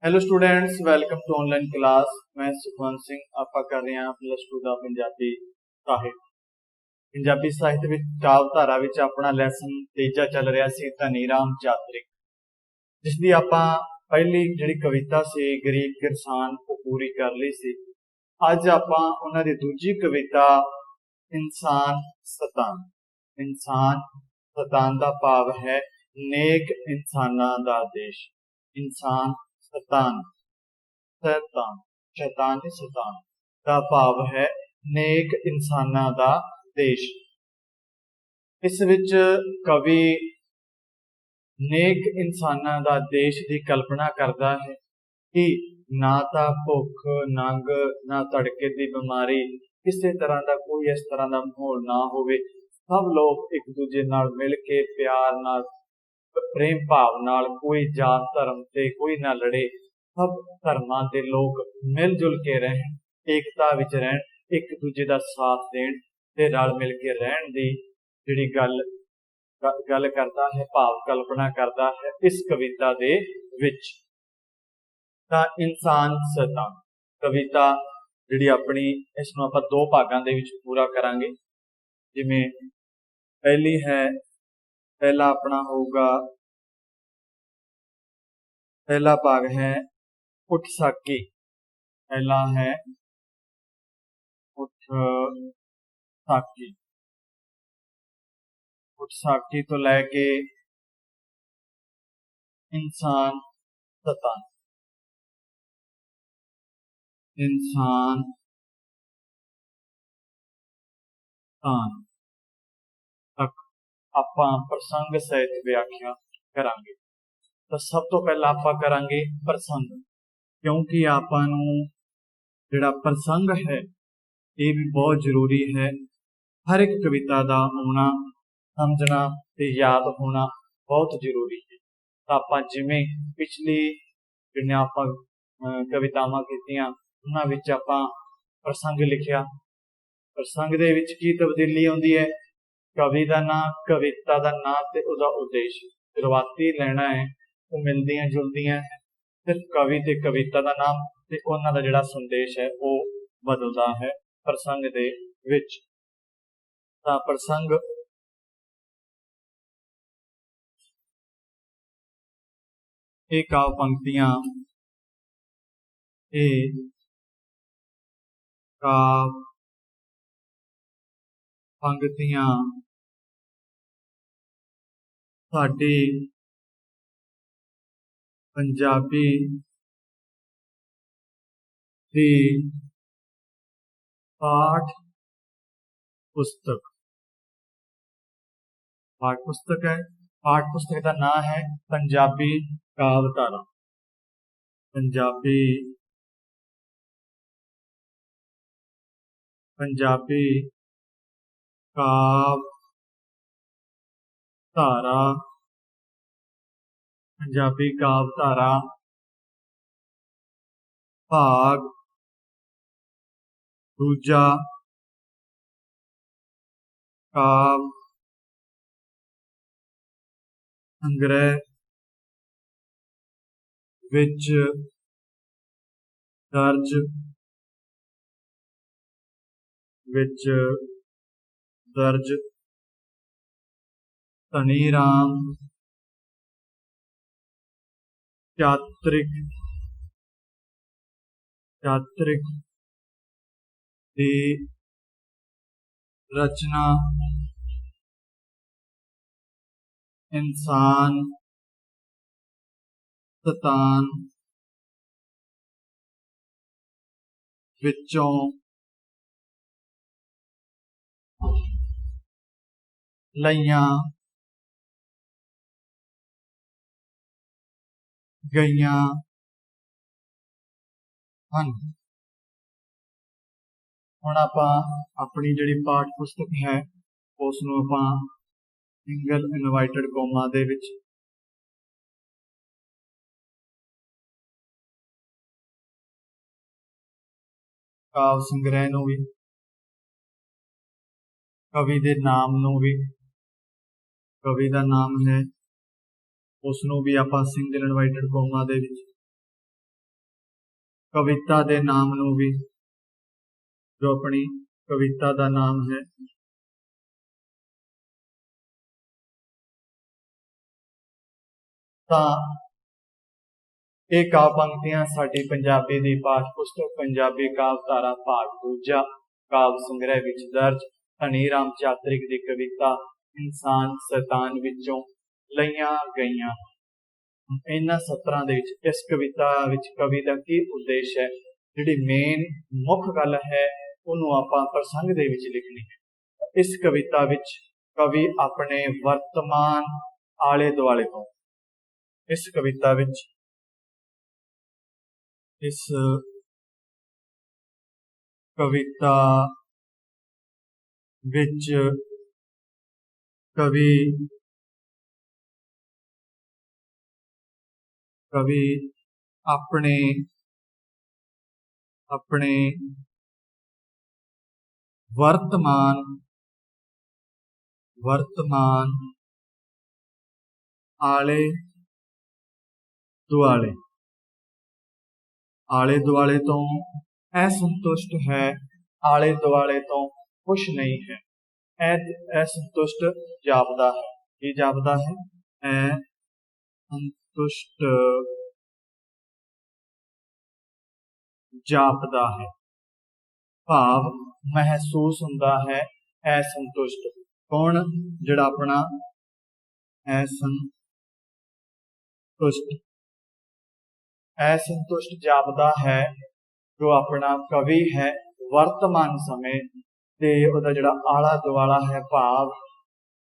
Hello students, welcome to online class. मैं सुखवंत सिंह आप कर रहे हैं +2 ਦਾ ਪੰਜਾਬੀ ਸਾਹਿਤ ਵਿੱਚ ਕਾਵਧਾਰਾ ਵਿੱਚ ਆਪਣਾ ਲੈਸਨ ਤੀਜਾ ਚੱਲ ਰਿਹਾ ਸੀ ਧਨੀ ਰਾਮ ਚਾਤ੍ਰਿਕ, ਜਿਸ ਦੀ ਆਪਾਂ ਪਹਿਲੀ ਜਿਹੜੀ ਕਵਿਤਾ ਸੀ ਗਰੀਬ ਕਿਰਸਾਨ ਉਹ ਪੂਰੀ ਕਰ ਲਈ ਸੀ। ਅੱਜ ਆਪਾਂ ਉਹਨਾਂ ਦੀ ਦੂਜੀ ਕਵਿਤਾ ਇਨਸਾਨ ਸਤਾਨ ਦਾ ਭਾਵ ਹੈ ਨੇਕ ਇਨਸਾਨਾਂ ਦਾ ਦੇਸ਼। ਇਨਸਾਨ शैतान का भाव है नेक इंसाना दा देश। इस विच कवि नेक इंसाना दा देश की कल्पना करता है कि ना तो भुख नंग ना तड़के की बीमारी, किसी तरह का कोई इस तरह का माहौल ना होवे। सब लोग एक दूजे नाल मिल के प्यार नाल प्रेम भाव नाल, कोई जात धर्म से कोई ना लड़े, सब धर्मां दे लोग मिल जुल के रहन, एकता विच रहन, एक दूजे का साथ देन ते रल मिल के रहन दी जिहड़ी गल करता है, भाव कल्पना करता है इस कविता दे विच। तां इंसान शैतान कविता जिहड़ी अपनी इसनूं आपां दो भागां दे विच पूरा करांगे। जिवें पहली है, पहला अपना होगा, पहला भाग है उठ साकी। पहला है उठ साकी। उठ साकी तो लैके इंसान शैतान तक आपां प्रसंग सहित व्याख्या करांगे। तो सब तो पहला आपां करांगे प्रसंग, क्योंकि आपां नूं जिहड़ा प्रसंग है ये भी बहुत जरूरी है। हर एक कविता का होना, समझना ते याद होना बहुत जरूरी है। तो आपां जिवें पिछली जिहड़ियां आपां कवितावां कीतियां उन्हां विच आपां प्रसंग लिखिया। प्रसंग दे विच की तब्दीली आउंदी है, कवि का नाम, कविता का नाम ते उहदा उद्देश्य शुरुआती लेना है, वो मिलदियां जुलदियां है। सिर्फ कवि ते कविता का नाम ते उन्हां दा जिहड़ा संदेश है वो बदलदा है प्रसंग दे विच। तां प्रसंग ये काव पंक्तियां, ये काव पंक्तियां साडी पंजाबी दी पाठ पुस्तक है। पाठ पुस्तक का नाम है पंजाबी कावधारा। पंजाबी कावधारा, पंजाबी कावधारा भाग दूजा, काव संग्रह विच दर्ज धनी राम चात्रिक की रचना इंसान शैतान विचों लईयां गईयां हन। हुण आपां अपनी जिहड़ी पाठ पुस्तक है उसनूं आपां सिंगल इनवाइटेड कॉमा दे विच काव संग्रह नूं भी, कवि दे नाम नूं भी, कवि दा नाम है उसनूं भी आपां सिंगल इनवाइटेड कॉमा दे विच कविता दे नाम नूं भी, जो अपनी कविता दा नाम है, तां ਇਹ ਕਾਵ ਪੰਕਤੀਆਂ ਸਾਡੀ ਪੰਜਾਬੀ ਦੀ ਪਾਠ ਪੁਸਤਕ ਪੰਜਾਬੀ ਕਾਵ ਧਾਰਾ ਭਾਗ ਦੂਜਾ ਕਾਵ ਸੰਗ੍ਰਹਿ ਵਿੱਚ ਦਰਜ ਧਨੀ ਰਾਮ ਚਾਤ੍ਰਿਕ ਦੀ ਕਵਿਤਾ ਇਨਸਾਨ ਸ਼ੈਤਾਨ ਵਿੱਚੋਂ ਲਈਆਂ ਗਈਆਂ। ਇਹਨਾਂ ਸਤਰਾਂ ਦੇ ਵਿੱਚ ਇਸ ਕਵਿਤਾ ਵਿੱਚ ਕਵੀ ਦਾ ਕੀ ਉਦੇਸ਼ ਹੈ, ਜਿਹੜੀ ਮੇਨ ਮੁੱਖ ਗੱਲ ਹੈ ਉਹਨੂੰ ਆਪਾਂ ਪ੍ਰਸੰਗ ਦੇ ਵਿੱਚ ਲਿਖਣੀ ਹੈ। ਇਸ ਕਵਿਤਾ ਵਿੱਚ ਕਵੀ ਆਪਣੇ ਵਰਤਮਾਨ ਆਲੇ ਦੁਆਲੇ ਤੋਂ, ਇਸ ਕਵਿਤਾ ਵਿੱਚ इस कविता विच कवि अपने अपने वर्तमान आले दुआले आले दुआले तो असंतुष्ट है, आले दुआले तो खुश नहीं है। असंतुष्ट जापदा है, ये जापदा है असंतुष्ट जापदा है, भाव महसूस हुंदा है असंतुष्ट। कौन जिहड़ा अपना असंतुष्ट जापदा है, जो अपना कवि है वर्तमान समय ते उहदा जिहड़ा आला दुआला है, भाव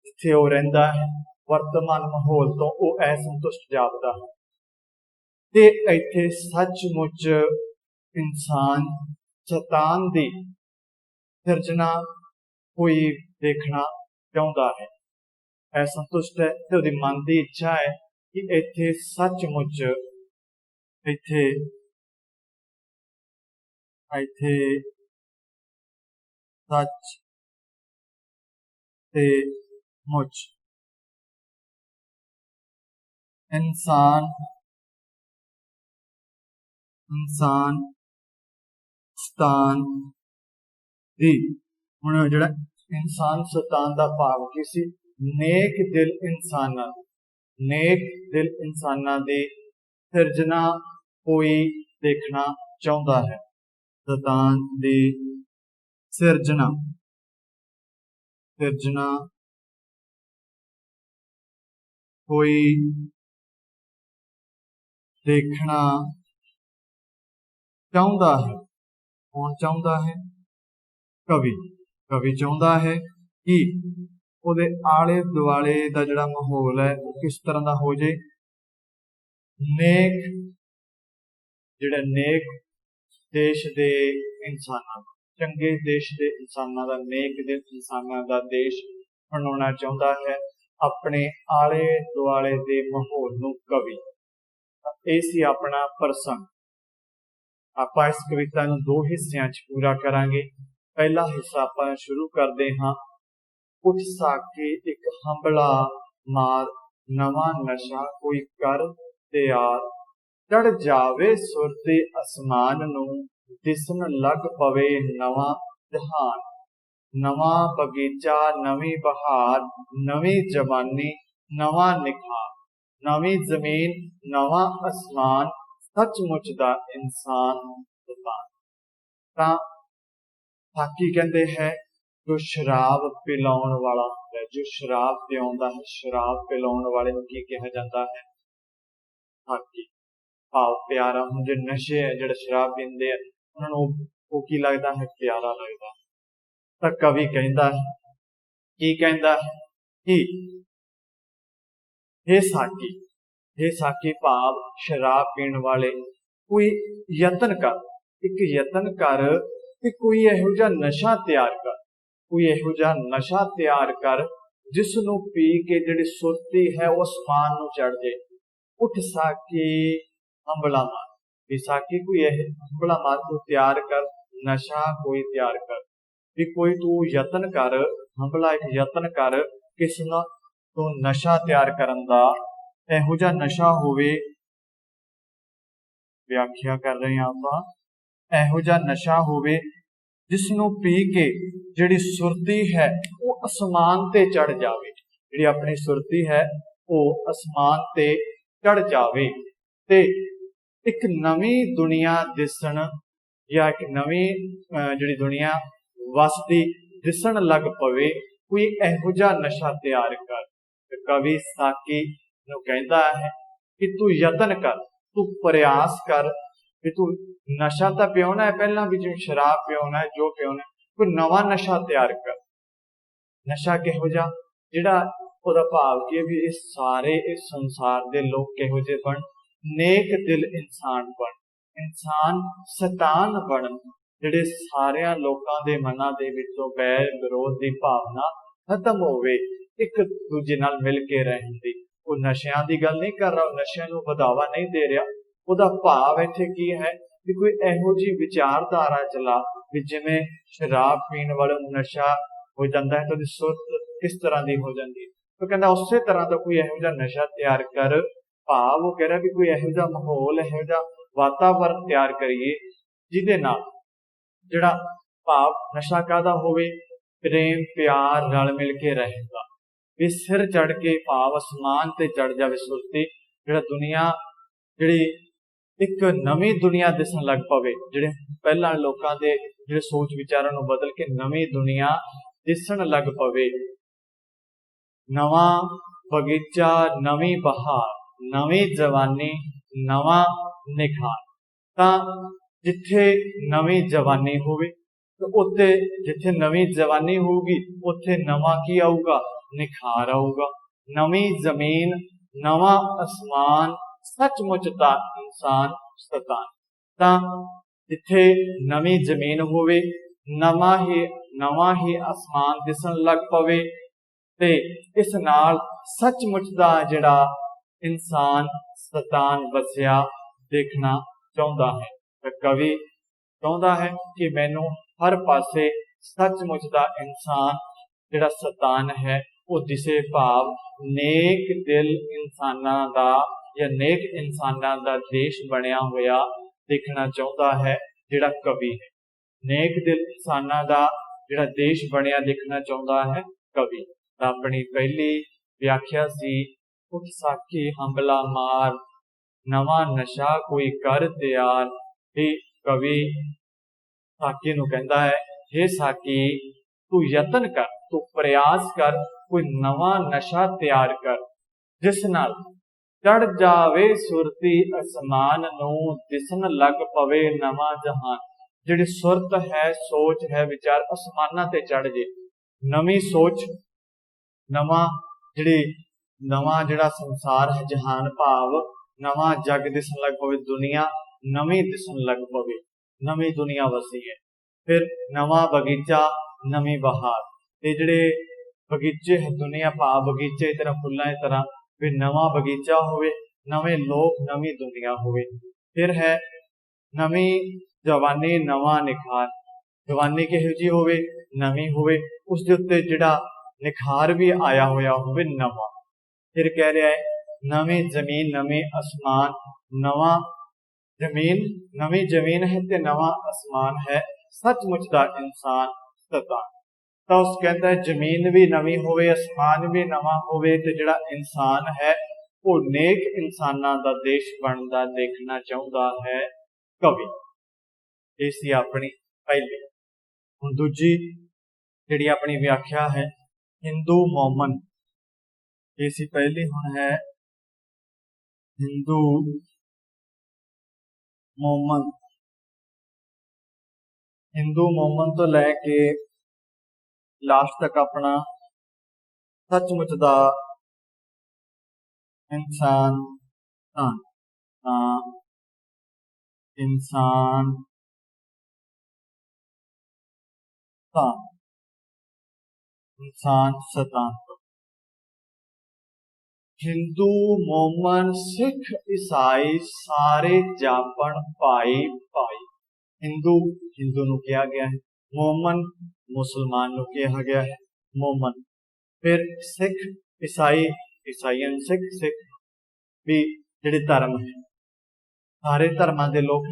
जिथे वो रहिंदा है वर्तमान माहौल तो वो असंतुष्ट जापदा है। ते इत्थे सचमुच इंसान शैतान दी सिरजना कोई देखना चाहुंदा है, असंतुष्ट है ते उहदी मन दी इच्छा है कि इत्थे सचमुच इत्थे सच ते मुच इंसान शैतान दी, हुण जिहड़ा इंसान शैतान दा भाव किसी नेक दिल इंसानां दी सिरजना कोई देखना चाहुंदा है। शैतान दी सिरजना कोई देखना चाहुंदा है। कौन चाहुंदा है? कवि चाहुंदा है कि उहदे आले दुआले दा जिहड़ा माहौल है वो किस तरह दा हो जाए, नेक जिहड़ा नेक देश दे इंसानां, चंगे देश दे इंसानां दा, नेक दे इंसानां दा देश बनाउणा चाहुंदा है, अपने आले दुआले दे माहौल नूं कवि। इह सी अपना प्रसंग। आपां इस कविता नूं दो हिस्सिਆਂ 'ਚ पूरा करांगे। पहला हिस्सा आपां शुरू करदे हां। उठ साके एक हंबला मार, नवां नशा कोई कर तैयार, चढ़ जावे सुरते आसमान नूं, दिसन लग पवे नवां जहान, नवां बगीचा नवीं बहार, नवीं जवानी नवां निखार, नवीं जमीन नवां आसमान, सचमुच दा इंसान शैतान। तां साकी कहते हैं जो शराब पिलाउण वाला है, जो शराब पिलाउंदा है, शराब पिलाउण वाले नूं की कहा जाता है? साकी। भाव प्यारा हुंदे नशे है जिहड़े शराब पींदे हैं उन्हां नूं वो की लगदा है? प्यारा लगदा। तां कवि कहंदा है, की कहंदा है कि हे साकी भाव शराब पीण वाले कोई यतन कर, एक यतन कर कि कोई इहो जिहा नशा तैयार कर, कोई इहो जिहा नशा तैयार कर जिस नूं पी के जिहड़ी सुरती है वो आसमान नूं चढ़ जाए। उठ साकी हंबला मार, विसाखी कोई हंबला मार तू तैयार कर, नशा कोई तैयार कर, भी कोई तू यतन कर, हंबला एक यतन कर किस ना तू नशा तैयार करन दा, इहो जिहा नशा होवे व्याख्या कर रहे हैं आपां, ਇਹੋ ਜਿਹਾ ਨਸ਼ਾ ਹੋਵੇ जिस नूं पी के जिहड़ी सुरती है वो आसमान ते चढ़ जावे, जिहड़ी अपनी सुरती है वो आसमान ते चढ़ जावे ते एक नवी दुनिया दिसण या एक नवी जिहड़ी दुनिया वसदी दिसण लग पवे, कोई इहो जिहा नशा तैयार कर। ते कवि साकी नूं कहंदा है कि तू यतन कर, तू प्रयास कर भी तू नशा तो पियोना है पहला भी, जिवें शराब पियोना है जो पियोना है, कोई नवा नशा तैयार कर। नशा किहो जिहा जिहड़ा ओहदा भाव की भी इस सारे इस संसार दे लोग किहो जिहे बन, नेक दिल इंसान बन, इंसान शैतान बन, जिहड़े सारियां लोकां दे मनां दे विचों बैर विरोध दी भावना खत्म होवे, एक दूजे नाल मिल के रहण दी। वो नशियां दी गल नहीं कर रहा, नशियां नूं बढ़ावा नहीं दे रहा, ਉਹਦਾ ਭਾਵ ਇੱਥੇ ਕੀ ਹੈ ਕਿ ਕੋਈ ਇਹੋ ਜਿਹੀ ਵਿਚਾਰਧਾਰਾ ਚਲਾ ਵੀ ਜਿਵੇਂ ਸ਼ਰਾਬ ਪੀਣ ਵਾਲਾ ਨਸ਼ਾ ਹੋ ਜਾਂਦਾ ਹੈ ਤਾਂ ਉਹਦੀ ਸੁਰਤ ਕਿਸ ਤਰ੍ਹਾਂ ਦੀ ਹੋ ਜਾਂਦੀ ਹੈ। ਉਹ ਕਹਿੰਦਾ ਉਸੇ ਤਰ੍ਹਾਂ ਦਾ ਕੋਈ ਇਹੋ ਜਿਹਾ ਨਸ਼ਾ ਤਿਆਰ ਕਰ। ਭਾਵ ਉਹ ਕਹਿ ਰਿਹਾ ਵੀ ਕੋਈ ਇਹੋ ਜਿਹਾ ਮਾਹੌਲ, ਇਹੋ ਜਿਹਾ ਵਾਤਾਵਰਨ ਤਿਆਰ ਕਰੀਏ ਜਿਹਦੇ ਨਾਲ ਜਿਹੜਾ ਭਾਵ ਨਸ਼ਾ ਕਾਹਦਾ ਹੋਵੇ, ਪ੍ਰੇਮ ਪਿਆਰ ਰਲ ਮਿਲ ਕੇ ਰਹੇਗਾ, ਵੀ ਸਿਰ ਚੜ ਕੇ ਭਾਵ ਅਸਮਾਨ ਤੇ ਚੜ ਜਾਵੇ ਸੁਰਤੀ, ਜਿਹੜਾ ਦੁਨੀਆ ਜਿਹੜੀ एक नवी दुनिया दिसन लग पवे, जिहड़े पहला लोकां दे जिहड़े सोच विचारां नूं बदल के नवी दुनिया दिसन लग पवे। नवा बगीचा, नवी बहार, नवी जवानी, नवा निखार। तां जिथे नवी जवानी होवे तो उत्थे जिथे नवी जवानी होगी उत्थे नवा की आऊगा, निखार आऊगा। नवी जमीन, नवा आसमान, सचमुच दा इंसान शैतान। तां जिथे नवी जमीन होवे, नवा ही आसमान दिसन लग पवे ते इस नाल सचमुच दा जिहड़ा इंसान शैतान वसिया देखना चाहुंदा है। ते कवि चाहुंदा है कि मैनू हर पासे सचमुच दा इंसान जिहड़ा शैतान है वो दिसे, भाव नेक दिल इंसानां दा या नेक इंसानां दा देश बनिया होया देखना चाहुंदा है जिहड़ा कवि है। नेक दिल इंसानां दा जिहड़ा देश बनिया देखना चाहुंदा है कवि। तां अपनी पहली व्याख्या सी, उठ साकी हमला मार, नवा नशा कोई कर तैयार। भी कवि साकी नूं कहंदा है, हे साकी तू यतन कर, तू प्रयास कर, कोई नवा नशा तैयार कर जिस नाल चढ़ जावे सुरती आसमान नूं, दिसन लग पवे नवा जहान। जिहड़ी सुरत है, सोच है, विचार आसमानां ते चढ़ जे, नवी सोच, नवा जिहड़ा संसार है, जहान भाव नवा जग दिसन लग पवे, दुनिया नवी दिसन लग पवे, नवी दुनिया वसी है। फिर नवा बगीचा, नवी बहार। ते जिहड़े बगीचे है दुनिया भाव बगीचे की तरह फुल्लां की तरह, फिर नवा बगीचा होवे, नवे लोग, नवी दुनिया होवे। फिर है नवी जवानी, नवा निखार। जवानी किहो जी होवे, नवी होवे, उस दे उत्ते जिहड़ा निखार भी आया होया होवे नवा। फिर कह रहा है नवी जमीन, नवी आसमान, नवा जमीन, नवी जमीन है ते नवा आसमान है, सचमुच दा इंसान शैतान। तो उस कहता है जमीन भी नवी होवे, आसमान भी नवा होवे, ते जिहड़ा इंसान है वो नेक इंसानां दा देश बनदा देखना चाहुंदा है कवि। ये सी अपनी पहली। हुण दूजी जिहड़ी अपनी व्याख्या है हिंदू मोमन। ये सी पहली। हुण है हिंदू मोमन। हिंदू मोमन तो लैके लास्ट तक अपना सचमुच दा इंसान इंसान इंसान शैतान। हिंदू मोमन सिख ईसाई सारे जापन भाई भाई। हिंदू हिंदू नूं कहा गया है, मोमन मुसलमान नूं कहा गया है मोमन। फिर सिख ईसाई, ईसाइयां सिख, सिख भी जिहड़े धर्म है ਸਾਰੇ ਧਰਮਾਂ ਦੇ ਲੋਕ,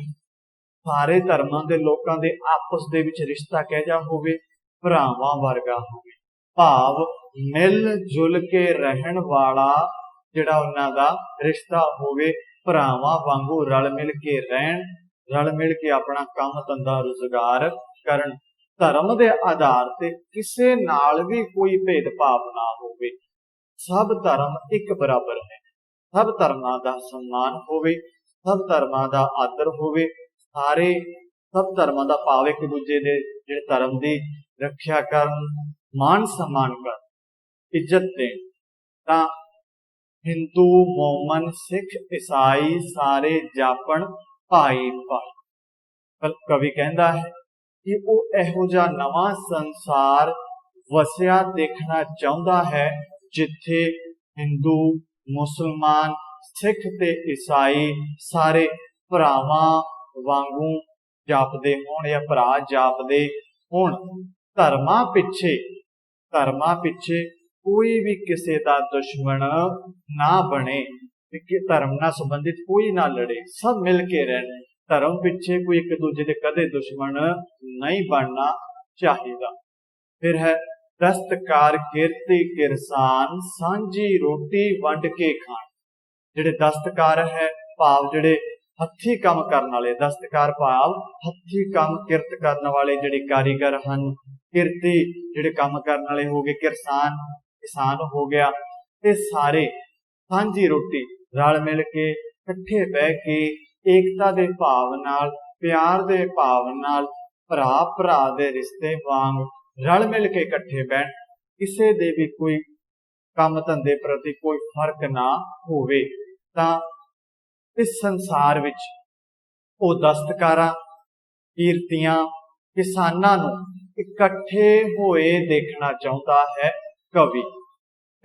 ਸਾਰੇ ਧਰਮਾਂ ਦੇ ਲੋਕਾਂ ਦੇ ਆਪਸ ਦੇ ਵਿੱਚ ਰਿਸ਼ਤਾ ਕਿਹੋ ਜਿਹਾ ਹੋਵੇ, ਭਰਾਵਾਂ ਵਰਗਾ ਹੋਵੇ। ਭਾਵ ਮਿਲ ਜੁਲ ਕੇ ਰਹਿਣ ਵਾਲਾ ਜਿਹੜਾ ਉਹਨਾਂ ਦਾ ਰਿਸ਼ਤਾ ਹੋਵੇ, ਭਰਾਵਾਂ ਵਾਂਗੂ ਰਲ ਮਿਲ ਕੇ ਰਹਿਣ, ਰਲ ਮਿਲ ਕੇ ਆਪਣਾ ਕੰਮ ਧੰਦਾ ਰੁਜ਼ਗਾਰ ਕਰਨ। ਧਰਮ ਦੇ ਆਧਾਰ ਤੇ ਕਿਸੇ ਨਾਲ ਵੀ ਕੋਈ ਭੇਦਭਾਵ ਨਾ ਹੋਵੇ। ਸਭ ਧਰਮ ਇੱਕ ਬਰਾਬਰ ਹੈ। ਸਭ ਧਰਮਾਂ ਦਾ ਸਨਮਾਨ ਹੋਵੇ, ਸਭ ਧਰਮਾਂ ਦਾ ਆਦਰ ਹੋਵੇ। ਸਭ ਧਰਮਾਂ ਦਾ ਭਾਵ ਇੱਕ ਦੂਜੇ ਦੇ ਜਿਹੜੇ ਧਰਮ ਦੀ ਰੱਖਿਆ ਕਰਨ, ਮਾਨ ਸਨਮਾਨ ਕਰਨ, ਇੱਜ਼ਤ ਦੇਣ। ਤਾਂ ਹਿੰਦੂ, ਮੋਮਨ, ਸਿੱਖ, ਈਸਾਈ ਸਾਰੇ ਜਾਪਣ ਭਾਈ ਭਾਈ। ਕਵੀ ਕਹਿੰਦਾ ਹੈ ਕਿ ਉਹ ਇਹੋ ਜਿਹਾ ਨਵਾਂ ਸੰਸਾਰ ਵਸਿਆ ਦੇਖਣਾ ਚਾਹੁੰਦਾ ਹੈ ਜਿੱਥੇ ਹਿੰਦੂ, ਮੁਸਲਮਾਨ, ਸਿੱਖ ਤੇ ਈਸਾਈ ਸਾਰੇ ਭਰਾਵਾਂ ਵਾਂਗੂ ਜਾਪਦੇ ਹੋਣ ਜਾਂ ਭਰਾ ਜਾਪਦੇ ਹੋਣ। ਧਰਮਾਂ ਪਿੱਛੇ ਕੋਈ ਵੀ ਕਿਸੇ ਦਾ ਦੁਸ਼ਮਣ ਨਾ ਬਣੇ, ਧਰਮ ਨਾਲ ਸੰਬੰਧਿਤ ਕੋਈ ਨਾ ਲੜੇ, ਸਭ ਮਿਲ ਕੇ ਰਹਿਣ। ਧਰਮ ਪਿੱਛੇ ਕੋਈ ਇੱਕ ਦੂਜੇ ਦੇ ਕਦੇ ਦੁਸ਼ਮਣ ਨਹੀਂ ਬਣਨਾ ਚਾਹੀਦਾ। ਫਿਰ ਹੈ ਦਸਤਕਾਰ ਕਿਰਤੀ ਕਿਰਸਾਨ, ਸਾਂਝੀ ਰੋਟੀ ਵੰਡ ਕੇ ਖਾਣ। ਜਿਹੜੇ ਦਸਤਕਾਰ ਹੈ ਭਾਵ ਜਿਹੜੇ ਹੱਥੀ ਕੰਮ ਕਰਨ ਵਾਲੇ, ਦਸਤਕਾਰ ਭਾਵ ਹੱਥੀ ਕੰਮ ਕਿਰਤ ਕਰਨ ਵਾਲੇ ਜਿਹੜੇ ਕਾਰੀਗਰ ਹਨ। ਕਿਰਤੀ ਜਿਹੜੇ ਕੰਮ ਕਰਨ ਵਾਲੇ ਹੋ ਗਏ, ਕਿਸਾਨ ਹੋ ਗਿਆ। ਤੇ ਸਾਰੇ ਸਾਂਝੀ ਰੋਟੀ ਰਲ ਮਿਲ ਕੇ ਇਕੱਠੇ ਬਹਿ ਕੇ ਏਕਤਾ ਦੇ ਭਾਵ ਨਾਲ, ਪਿਆਰ ਦੇ ਭਾਵ ਨਾਲ, ਭਰਾ ਦੇ ਰਿਸ਼ਤੇ ਵਾਂਗ ਰਲ ਮਿਲ ਕੇ ਇਕੱਠੇ ਬਹਿਣ। ਕਿਸੇ ਦੇ ਵੀ ਕੋਈ ਕੰਮ ਧੰਦੇ ਪ੍ਰਤੀ ਕੋਈ ਫਰਕ ਨਾ ਹੋਵੇ। ਤਾਂ ਇਸ ਸੰਸਾਰ ਵਿੱਚ ਉਹ ਦਸਤਕਾਰਾਂ, ਕਿਰਤੀਆਂ, ਕਿਸਾਨਾਂ ਨੂੰ ਇਕੱਠੇ ਹੋਏ ਦੇਖਣਾ ਚਾਹੁੰਦਾ ਹੈ ਕਵੀ।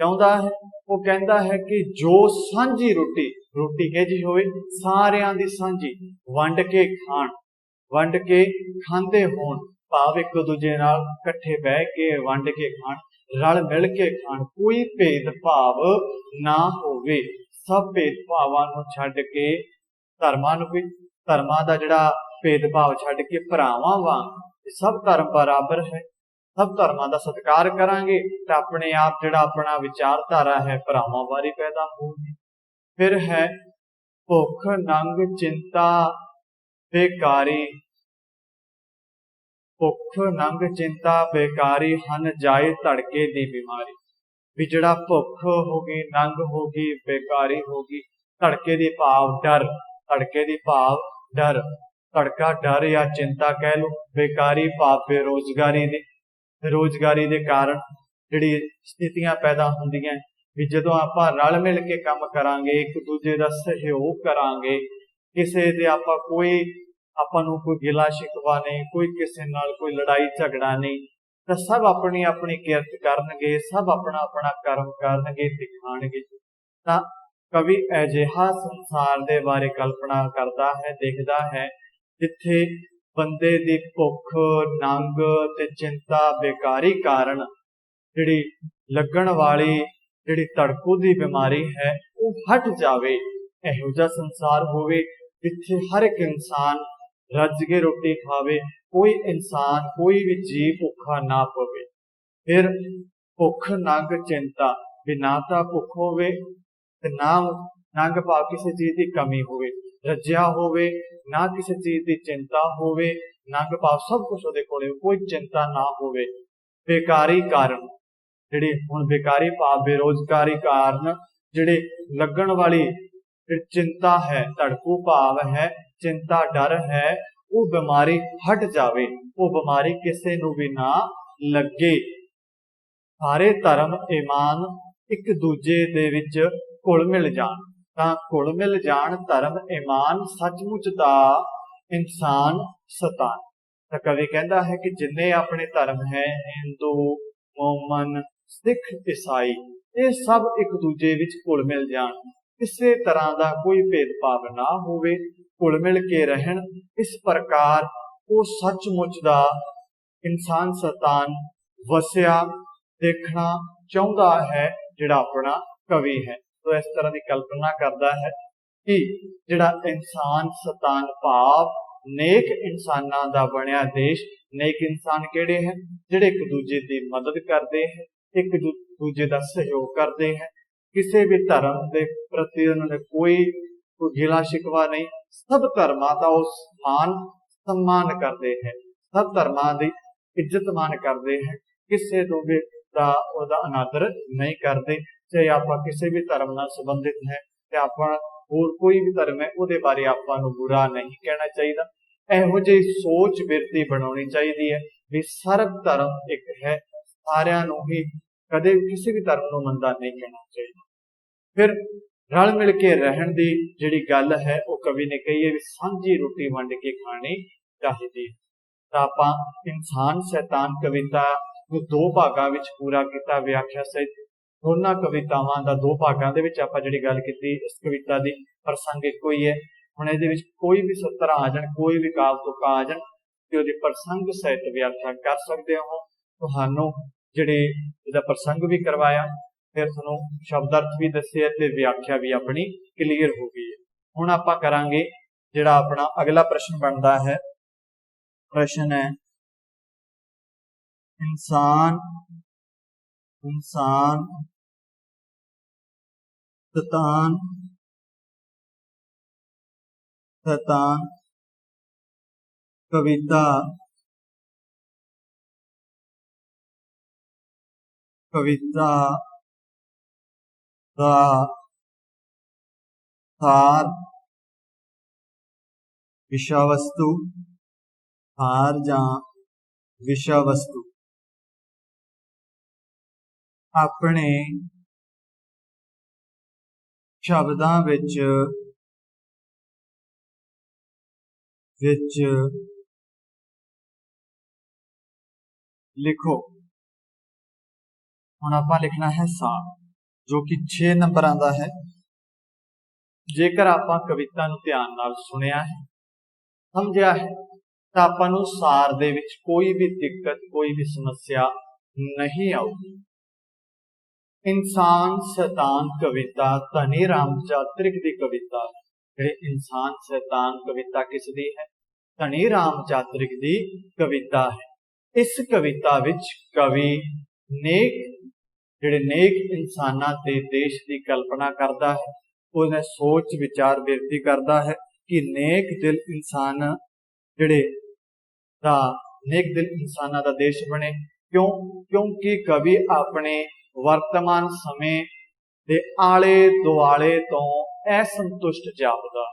ਉਹ ਕਹਿੰਦਾ ਹੈ ਕਿ ਜੋ ਸਾਂਝੀ ਰੋਟੀ ਕਿਹੋ ਜਿਹੀ ਹੋਵੇ, ਸਾਰਿਆਂ ਦੀ ਸਾਂਝੀ, ਵੰਡ ਕੇ ਖਾਂਦੇ ਹੋਣ। ਭਾਵ ਇੱਕ ਦੂਜੇ ਨਾਲ ਇਕੱਠੇ ਬਹਿ ਕੇ ਵੰਡ ਕੇ ਖਾਣ, ਰਲ ਮਿਲ ਕੇ ਖਾਣ, ਕੋਈ ਭੇਦਭਾਵ ਨਾ ਹੋਵੇ। ਸਭ ਭੇਦਭਾਵਾਂ ਨੂੰ ਛੱਡ ਕੇ ਧਰਮਾਂ ਦਾ ਜਿਹੜਾ ਭੇਦਭਾਵ ਛੱਡ ਕੇ ਭਰਾਵਾਂ ਵਾਂਗ ਸਭ ਧਰਮ ਬਰਾਬਰ ਹੈ। ਸਭ ਧਰਮਾਂ ਦਾ ਸਤਿਕਾਰ ਕਰਾਂਗੇ ਤਾਂ ਆਪਣੇ ਆਪ ਜਿਹੜਾ ਆਪਣਾ ਵਿਚਾਰਧਾਰਾ ਹੈ ਭਰਾਵਾਂ ਵਾਰੀ ਪੈਦਾ ਹੋਊਗੀ। ਫਿਰ ਹੈ ਭੁੱਖ ਨੰਗ ਚਿੰਤਾ ਬੇਕਾਰੀ ਹਨ ਜਾਏ ਧੜਕੇ ਦੀ ਬਿਮਾਰੀ। ਵੀ ਜਿਹੜਾ ਭੁੱਖ ਹੋ ਗਈ, ਨੰਗ ਹੋ ਗਈ, ਬੇਕਾਰੀ ਹੋ ਗਈ, ਧੜਕੇ ਦੀ ਭਾਵ ਡਰ, ਧੜਕਾ ਡਰ ਜਾਂ ਚਿੰਤਾ ਕਹਿ ਲਓ। ਬੇਕਾਰੀ ਭਾਵ ਬੇਰੁਜ਼ਗਾਰੀ ਦੇ ਕਾਰਨ ਜਿਹੜੀ ਸਥਿਤੀਆਂ ਪੈਦਾ ਹੁੰਦੀਆਂ। ਵੀ ਜਦੋਂ ਆਪਾਂ ਰਲ ਮਿਲ ਕੇ ਕੰਮ ਕਰਾਂਗੇ, ਇੱਕ ਦੂਜੇ ਦਾ ਸਹਿਯੋਗ ਕਰਾਂਗੇ, ਕਿਸੇ ਦੇ ਆਪਾਂ ਨੂੰ ਕੋਈ ਗਿਲਾ ਸ਼ਿਕਵਾ ਨਹੀਂ, ਕੋਈ ਕਿਸੇ ਨਾਲ ਕੋਈ ਲੜਾਈ ਝਗੜਾ ਨਹੀਂ, ਤਾਂ ਸਭ ਆਪਣੀ ਆਪਣੀ ਕਿਰਤ ਕਰਨਗੇ, ਸਭ ਆਪਣਾ ਆਪਣਾ ਕਰਮ ਕਰਨਗੇ, ਦਿਖਾਣਗੇ। ਤਾਂ ਕਵੀ ਅਜਿਹਾ ਸੰਸਾਰ ਦੇ ਬਾਰੇ ਕਲਪਨਾ ਕਰਦਾ ਹੈ, ਦੇਖਦਾ ਹੈ ਜਿੱਥੇ ਬੰਦੇ ਦੀ ਭੁੱਖ, ਨੰਗ ਤੇ ਚਿੰਤਾ, ਬੇਕਾਰੀ ਕਾਰਨ ਜਿਹੜੀ ਲੱਗਣ ਵਾਲੀ ਜਿਹੜੀ ਧੜਕੂ ਦੀ ਬਿਮਾਰੀ ਹੈ ਉਹ ਹਟ ਜਾਵੇ। ਇਹੋ ਜਿਹਾ ਸੰਸਾਰ ਹੋਵੇ ਜਿੱਥੇ ਹਰ ਇੱਕ ਇਨਸਾਨ ਰੱਜ ਕੇ ਰੋਟੀ ਖਾਵੇ, ਕੋਈ ਵੀ ਜੀਵ ਭੁੱਖਾ ਨਾ ਪਵੇ। ਫਿਰ ਭੁੱਖ ਨੰਗ ਚਿੰਤਾ, ਵੀ ਨਾ ਤਾਂ ਭੁੱਖ ਹੋਵੇ ਤੇ ਨਾ ਨੰਗ ਭਾਵ ਕਿਸੇ ਚੀਜ਼ ਦੀ ਕਮੀ ਹੋਵੇ, ਰੱਜਿਆ ਹੋਵੇ, ਨਾ ਕਿਸੇ ਚੀਜ਼ ਦੀ ਚਿੰਤਾ ਹੋਵੇ, ਨੰਗ ਭਾਵ ਸਭ ਕੁਝ ਉਹਦੇ ਕੋਲੇ, ਕੋਈ ਚਿੰਤਾ ਨਾ ਹੋਵੇ। ਬੇਕਾਰੀ ਕਾਰਨ ਬੇਕਾਰੀ ਭਾਵ ਬੇਰੋਜ਼ਗਾਰੀ ਕਾਰਨ ਜਿਹੜੇ ਲੱਗਣ ਵਾਲੀ ਚਿੰਤਾ ਹੈ, ਧੜਕੂ ਭਾਵ ਹੈ ਚਿੰਤਾ, ਡਰ ਹੈ, ਉਹ ਬਿਮਾਰੀ ਹਟ ਜਾਵੇ, ਉਹ ਬਿਮਾਰੀ ਕਿਸੇ ਨੂੰ ਵੀ ਨਾ ਲੱਗੇ। ਸਾਰੇ ਧਰਮ ਈਮਾਨ ਇੱਕ ਦੂਜੇ ਦੇ ਵਿੱਚ ਘੁਲ ਮਿਲ ਜਾਣ। ਤਾਂ ਘੁਲ ਮਿਲ ਜਾਣ ਧਰਮ ਈਮਾਨ, ਸੱਚਮੁੱਚ ਦਾ ਇਨਸਾਨ ਸਤਾਨ। ਤਾਂ ਕਵੀ ਕਹਿੰਦਾ ਹੈ ਕਿ ਜਿੰਨੇ ਆਪਣੇ ਧਰਮ ਹੈ, ਹਿੰਦੂ, ਮੋਮਨ, ਸਿੱਖ, ਈਸਾਈ, ਇਹ ਸਭ ਇੱਕ ਦੂਜੇ ਵਿੱਚ ਘੁਲ ਮਿਲ ਜਾਣ, ਕਿਸੇ ਤਰ੍ਹਾਂ ਦਾ ਕੋਈ ਭੇਦਭਾਵ ਨਾ ਹੋਵੇ, ਘੁਲ ਮਿਲ ਕੇ ਰਹਿਣ। ਇਸ ਪ੍ਰਕਾਰ ਉਹ ਸੱਚਮੁੱਚ ਦਾ ਇਨਸਾਨ ਸਤਾਨ ਵਸਿਆ ਦੇਖਣਾ ਚਾਹੁੰਦਾ ਹੈ ਜਿਹੜਾ ਆਪਣਾ ਕਵੀ ਹੈ। ਸੋ ਇਸ ਤਰ੍ਹਾਂ ਦੀ ਕਲਪਨਾ ਕਰਦਾ ਹੈ कि जिहड़ा इंसान शैतान भाव नेक इंसानां दा बनिया देश, नेक इंसान किहड़े हैं? जिहड़े एक दूजे की मदद करते हैं, एक दूजे का सहयोग करते हैं, किसी भी धर्म के प्रति उन्होंने कोई गिला शिकवा नहीं, सब धर्मां का वो मान सम्मान करते हैं, सब धर्मां की इज्जत मान करते हैं, किसी को भी ਉਹਦਾ अनादर नहीं करते। चाहे आप किसी भी धर्म नाल संबंधित है तो आप होर कोई भी धर्म है उहदे बारे आपां नूं बुरा नहीं कहना चाहिए। इहो जिही सोच बिरती बनाउणी चाहिए है भी सर्व धर्म एक है, सारियां नूं ही कदे किसी भी धर्म नूं मंदा नहीं कहना चाहिए। फिर रल मिल के रहन दी जिहड़ी गल है वो कवि ने कही है भी सांझी रोटी वंड के खानी चाहिए। तो आपां इंसान शैतान कविता ਨੂੰ दो भागां विच पूरा किया, व्याख्या सहित दोनों कवितावां दा दो भागां दे विच आपां जिहड़ी गल कीती, इस कविता दी प्रसंग इक्को ही है। हुण इहदे विच कोई भी सत्र आ जाण, कोई भी काल तुक आ जाण ते उहदी प्रसंग सहित व्याख्या कर सकदे हो। तुहानूं जिहड़े इहदा प्रसंग भी करवाया, फिर तुहानूं शब्दार्थ भी दस्से ते व्याख्या भी अपनी क्लीयर हो गई है। हुण आपां करांगे जिहड़ा अपना अगला प्रश्न बनदा है, प्रश्न है इंसान शैतान कविता दा सार विषय वस्तु, सार जां विषय वस्तु अपने शब्दां विच लिखो। हुण आपां लिखना है सार, जो कि 6 नंबरां दा है। जेकर आपां कविता नूं ध्यान नाल सुनिया है, समझिया है, तो आपां नूं सार दे विच कोई भी दिक्कत, कोई भी समस्या नहीं आऊगी। इंसान शैतान कविता धनी राम चातरिक की कविता है। इंसान शैतान कविता किसदी है? धनी राम चातरिक की कविता है। इस कविता विच कवि नेक जिहड़े नेक इंसानां ते देश की कल्पना करता है, उन्हें सोच विचार बिरती करता है कि नेक दिल इंसान जिहड़े दा नेक दिल इंसानां दा देश बने। क्यों? क्योंकि कवि अपने वर्तमान समय दे आले दुआले तो असंतुष्ट जापदा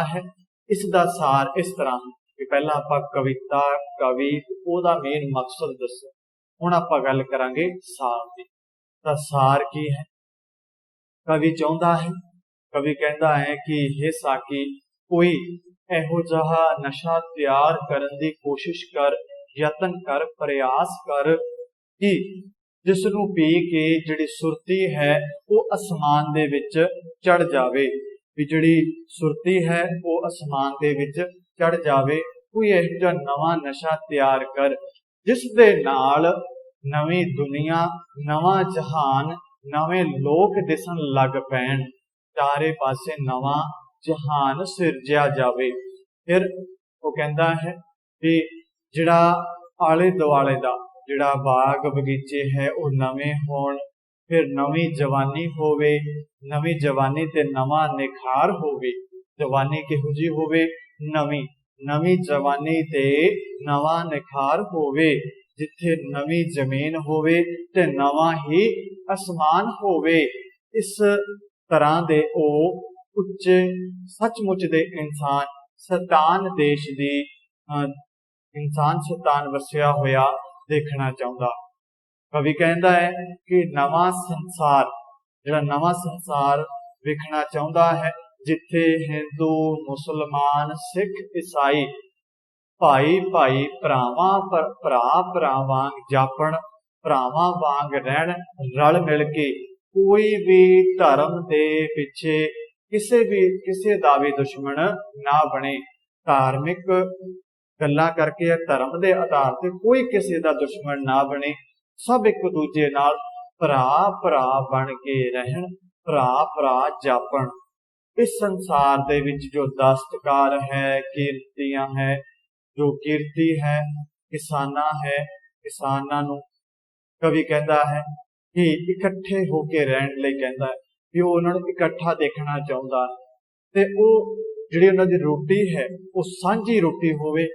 है। इसका सार इस तरह कि पहला आपां कविता कवि ओदा मेन मकसद दसो। हुण आपां गल करांगे सार दी। तां सार की है? कवि चाहुंदा है, कवि कहता है कि हे साकी कोई इहो जिहा नशा तैयार करन दी कोशिश कर, यतन कर, प्रयास कर कि जिसनूं पी के जिहड़ी सुरती है वो आसमान दे विच चढ़ जावे, भी जिहड़ी सुरती है वो आसमान दे विच चढ़ जावे। कोई इहो जिहा नवां नशा तैयार कर जिस दे नाल नवीं दुनिया, नवां जहान, नवे लोक दिसन लग पैण, चारे पासे नवां जहान सिरजिया जावे। फिर वो कहता है कि जिहड़ा आले दुआले दा जिहड़ा बाग बगीचे है वो नवे होण, फिर नवी जवानी होवे, नवी जवानी ते नवा निखार होवे। जवानी किहो जी होवे? नवी जवानी ते नवा निखार होवे, जिथे नवी जमीन होवे ते नवा ही आसमान होवे। इस तरह दे ओ उच्चे सचमुच दे इंसान शैतान देश दी इंसान शैतान वसिया होया देखना चाहुंदा। कवि कहता है कि नवा संसार जिहड़ा नवा संसार वेखना चाहुंदा है, जिथे हिंदू मुसलमान सिख ईसाई भाई भाई भरा वांग जापण, भरावां वांग रहण, रल मिल के कोई भी धर्म दे पिछे किसी दा भी दुश्मन ना बने। धार्मिक गल्लां करके धर्म के आधार पर कोई किसी का दुश्मन ना बने, सब एक दूजे नाल भरा बन के रहन, भरा भरा जापण। इस संसार दे विच जो दस्तकार है, कीर्तियां है, जो कीर्ति है, किसाना है, किसानां नूं कवि कहता है कि इकट्ठे होके रहण लई कहता है कि वो उन्हां नूं इकट्ठा देखना चाहुंदा है ते वो जिहड़ी उन्हां दी रोटी है वो सांझी रोटी होवे,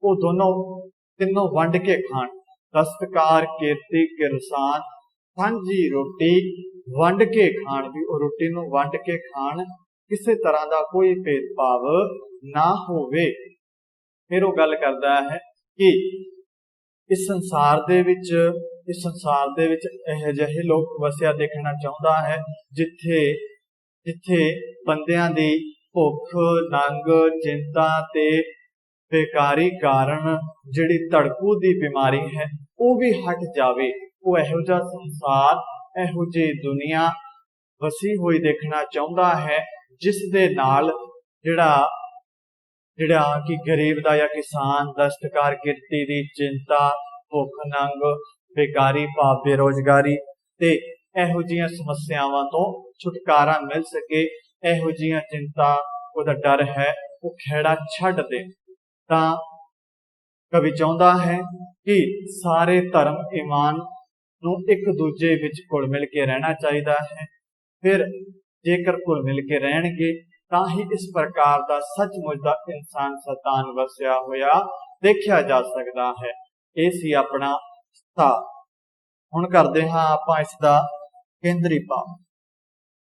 वो दोनों तिन्नों वंड के खाण। दस्तकार, कीर्ति, किरसान सांझी रोटी वंड के खाण, भी वो रोटी नूं वंड के खाण, किसी तरह का कोई भेदभाव ना होवे। फिर वो गल करदा है कि इस संसार दे विच इहो जिहे लोग वसिया देखना चाहुंदा है जिथे जिथे बंदियां दी भुख, नंग, चिंता ते बेकारी कारण जिहड़ी धड़कू दी बीमारी है वो भी हट जावे। वो इहो जिहा संसार, इहो जी दुनिया वसी हुई देखना चाहुंदा है जिस दे नाल जिहड़ा जिहड़ा कि गरीब दा या किसान, दस्तकार, किरती दी चिंता, भुख नंग, बेकारी भाव बेरोजगारी ते इहो जिहियां समस्यावां तो छुटकारा मिल सके, इहो जिहियां चिंता ओहदा डर है वो खेड़ा छड्ड दे। तां कवि चाहुंदा है कि सारे धर्म ईमान नूं एक दूजे विच घुल मिल के रहना चाहिदा है। फिर जेकर घुल मिल के रहणगे तां ही इस प्रकार का सचमुच का इंसान सतान वसिया होया देखा जा सकता है। ये सी अपना सा। हुण करदे हां आपां इसदा केंद्री भाव।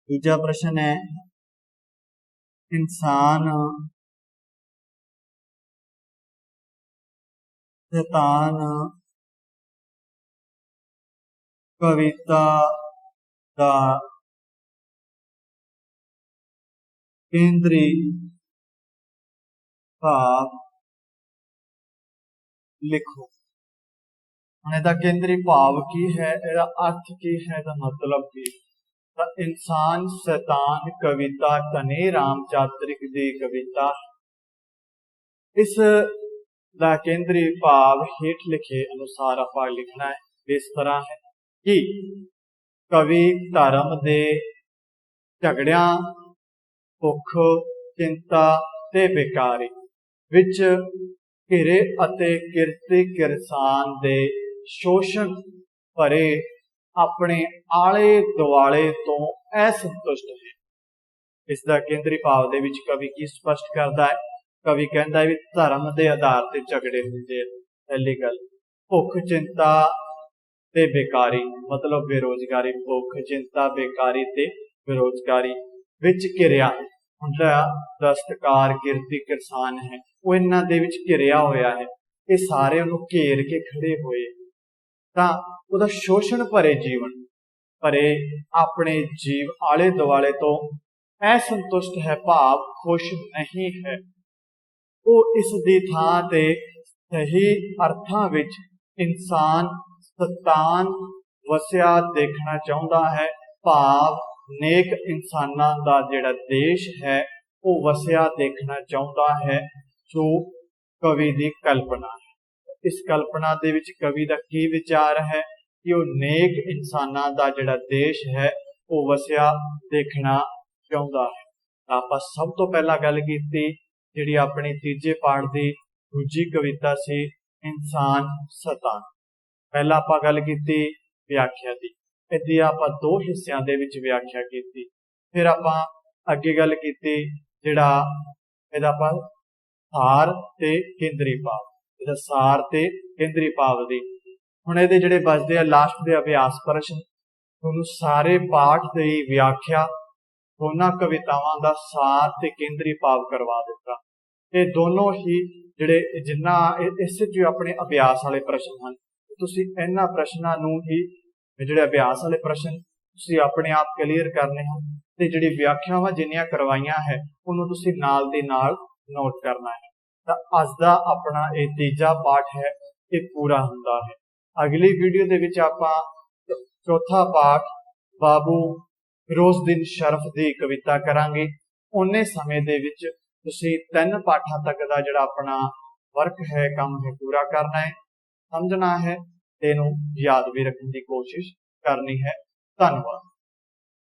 दूजा प्रश्न है, इंसान सतान कविता का केंद्री भाव लिखो। इहदा केंद्री भाव की है, इहदा अर्थ की है, इहदा मतलब की। इंसान शैतान कविता धनी राम चातरिक दी कविता। इस दा केंद्री भाव हेठ लिखे अनुसार आप लिखना है। इस तरह है कि कवि धर्म दे झगड़ियां, भुख, चिंता ते बेकारी विच घिरे अते किरती किरसान दे शोषण भरे अपने आले दुआले तो असंतुष्ट है। इसका केंद्री भाव दे विच कवि की स्पष्ट करता है। कवि कहता है भी धर्म के आधार पर झगड़े होंगे। पहली गल भुख चिंता ते बेकारी, मतलब बेरोजगारी। भुख चिंता बेकारी ते बेरोजगारी विच घिरिया हुंदा दस्तकार किरती किरसान है, वो इन्हां दे विच घिरिया होया है। ये सारे उन्हें घेर के खड़े हुए तां उहदा शोषण भरे जीवन भरे अपने जीव आले दुआले तो असंतुष्ट है, भाव खुश नहीं है। वो इस दी थां ते सही अर्थां विच इंसान सतान वसिया देखना चाहुंदा है। भाव नेक इंसानां दा जिहड़ा देश है वो वसिया देखना चाहुंदा है, जो कवि दी कल्पना है। इस कल्पना दे विच कवि दा की विचार है कि वो नेक इंसानां दा जिहड़ा देश है वो वसिया देखना चाहुंदा है। आपां सब तो पहला गल कीती जिहड़ी अपनी तीजे पाठ दी दूजी कविता सी इंसान सतान। पहला आपां गल कीती व्याख्या दी, इहदी आपां दो हिस्सियां दे विच व्याख्या कीती। फिर आपां अगे गल कीती जिहड़ा इहदा आपां सार ते केंद्री भाव, इहदा सार ते केंद्री भाव दी। हुण इहदे जिहड़े बचदे आ लास्ट दे अभ्यास प्रश्न, तुहानूं सारे पाठ दी व्याख्या दोनों कवितावां दा सार ते केंद्री भाव करवा दिता। ये दोनों ही जिहड़े जिन्ना इस च अपने अभ्यास वाले प्रश्न हैं, तुसीं इन्हां प्रश्नां नूं ही जिहड़े अभ्यास वाले प्रश्न तुसीं अपने आप क्लीयर करने हैं ते जिहड़ी व्याख्यावां जिन्नियां करवाइयां है उन्होंने तुसीं नाल दी नाल नोट करना है। तो अज दा अपना ये तीजा पाठ है, ये पूरा हुंदा है। अगली वीडियो दे विच आपां चौथा पाठ बाबू फिरोजुद्दीन शरफ दी कविता करांगे। उन्ने समय दे विच तुसीं 3 पाठां तक दा जिहड़ा अपना वर्क है, काम है, पूरा करना है, समझना है, तेनू याद भी रखने की कोशिश करनी है। धन्यवाद।